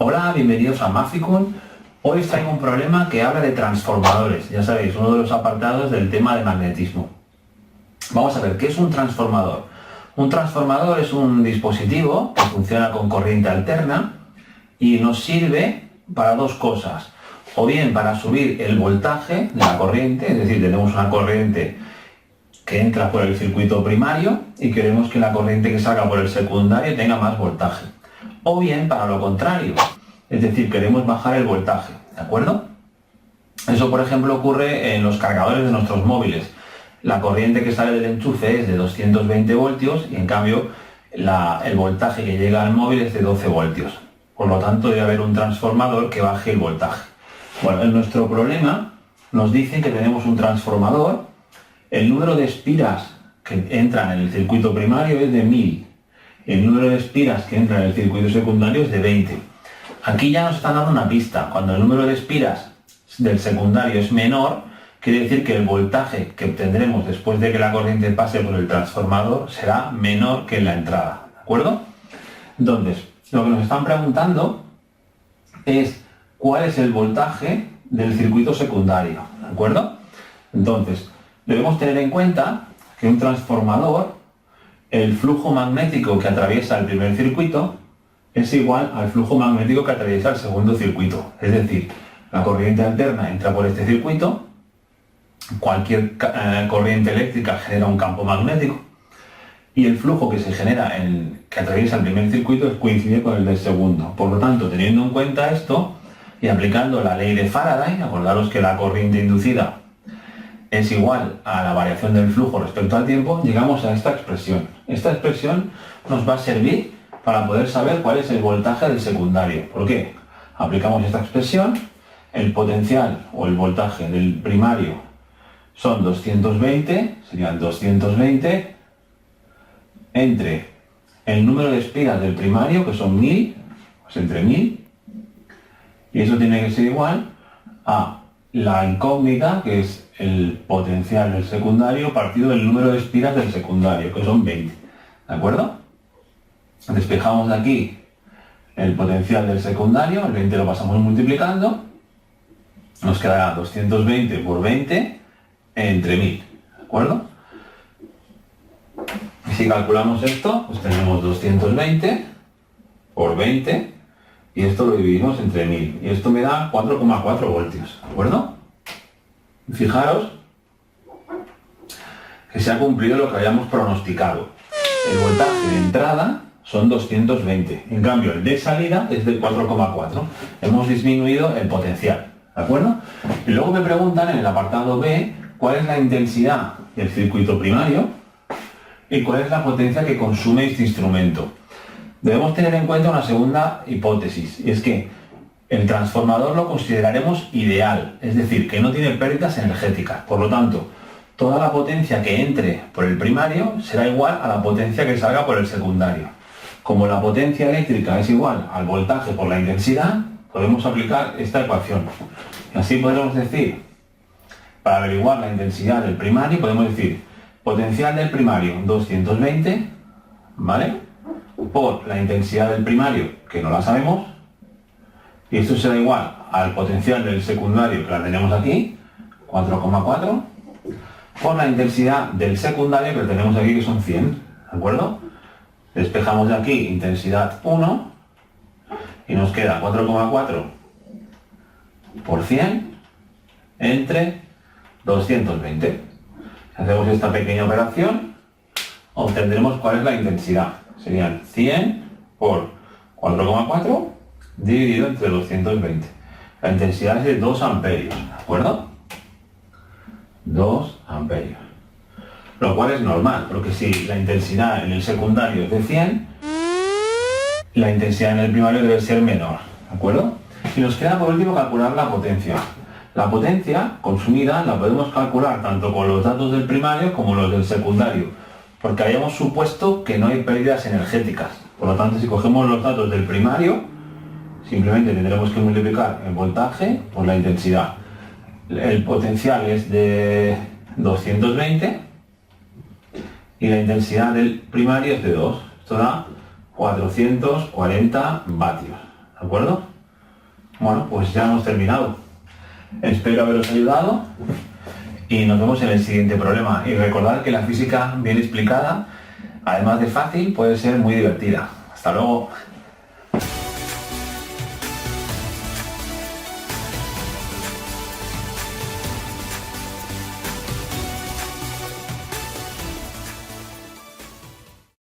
Hola, bienvenidos a Maficun. Hoy os traigo un problema que habla de transformadores. Ya sabéis, uno de los apartados del tema de magnetismo. Vamos a ver, ¿qué es un transformador? Un transformador es un dispositivo que funciona con corriente alterna y nos sirve para dos cosas. O bien para subir el voltaje de la corriente, es decir, tenemos una corriente que entra por el circuito primario y queremos que la corriente que salga por el secundario tenga más voltaje. O bien para lo contrario, es decir, queremos bajar el voltaje, ¿de acuerdo? Eso, por ejemplo, ocurre en los cargadores de nuestros móviles. La corriente que sale del enchufe es de 220 voltios y en cambio el voltaje que llega al móvil es de 12 voltios. Por lo tanto, debe haber un transformador que baje el voltaje. Bueno, en nuestro problema nos dicen que tenemos un transformador. El número de espiras que entran en el circuito primario es de 1000. El número de espiras que entran en el circuito secundario es de 20. Aquí ya nos están dando una pista. Cuando el número de espiras del secundario es menor, quiere decir que el voltaje que obtendremos después de que la corriente pase por el transformador será menor que en la entrada. ¿De acuerdo? Entonces, lo que nos están preguntando es cuál es el voltaje del circuito secundario. ¿De acuerdo? Entonces, debemos tener en cuenta que un transformador, el flujo magnético que atraviesa el primer circuito es igual al flujo magnético que atraviesa el segundo circuito. Es decir, la corriente alterna entra por este circuito, cualquier corriente eléctrica genera un campo magnético y el flujo que se genera que atraviesa el primer circuito coincide con el del segundo. Por lo tanto, teniendo en cuenta esto y aplicando la ley de Faraday, acordaros que la corriente inducida es igual a la variación del flujo respecto al tiempo, llegamos a esta expresión. Esta expresión nos va a servir para poder saber cuál es el voltaje del secundario. ¿Por qué? Aplicamos esta expresión, el potencial o el voltaje del primario son 220, serían 220 entre el número de espiras del primario, que son 1000, pues entre 1000, y eso tiene que ser igual a la incógnita, que es el potencial del secundario partido del número de espiras del secundario, que son 20. ¿De acuerdo? Despejamos de aquí el potencial del secundario, el 20 lo pasamos multiplicando, nos quedará 220 por 20 entre 1000. ¿De acuerdo? Y si calculamos esto, pues tenemos 220 por 20 y esto lo dividimos entre 1000. Y esto me da 4,4 voltios. ¿De acuerdo? Fijaros que se ha cumplido lo que habíamos pronosticado. El voltaje de entrada son 220, en cambio el de salida es de 4,4. Hemos disminuido el potencial, ¿de acuerdo? Y luego me preguntan en el apartado B cuál es la intensidad del circuito primario y cuál es la potencia que consume este instrumento. Debemos tener en cuenta una segunda hipótesis, y es que el transformador lo consideraremos ideal, es decir, que no tiene pérdidas energéticas. Por lo tanto, toda la potencia que entre por el primario será igual a la potencia que salga por el secundario. Como la potencia eléctrica es igual al voltaje por la intensidad, podemos aplicar esta ecuación. Y así podemos decir, para averiguar la intensidad del primario, podemos decir potencial del primario 220, ¿vale? Por la intensidad del primario, que no la sabemos, y esto será igual al potencial del secundario, que la tenemos aquí, 4,4, por la intensidad del secundario, que tenemos aquí, que son 100, ¿de acuerdo? Despejamos de aquí intensidad 1 y nos queda 4,4 por 100 entre 220. Si hacemos esta pequeña operación, obtendremos cuál es la intensidad. Serían 100 por 4,4 dividido entre 220. La intensidad es de 2 amperios, ¿de acuerdo? 2 amperios. Lo cual es normal, porque si la intensidad en el secundario es de 100, la intensidad en el primario debe ser menor, ¿de acuerdo? Y nos queda por último calcular la potencia. La potencia consumida la podemos calcular tanto con los datos del primario como los del secundario, porque habíamos supuesto que no hay pérdidas energéticas. Por lo tanto, si cogemos los datos del primario, simplemente tendremos que multiplicar el voltaje por la intensidad. El potencial es de 220 y la intensidad del primario es de 2. Esto da 440 vatios. ¿de acuerdo? Bueno, pues ya hemos terminado. Espero haberos ayudado y nos vemos en el siguiente problema. Y recordad que la física bien explicada, además de fácil, puede ser muy divertida. Hasta luego.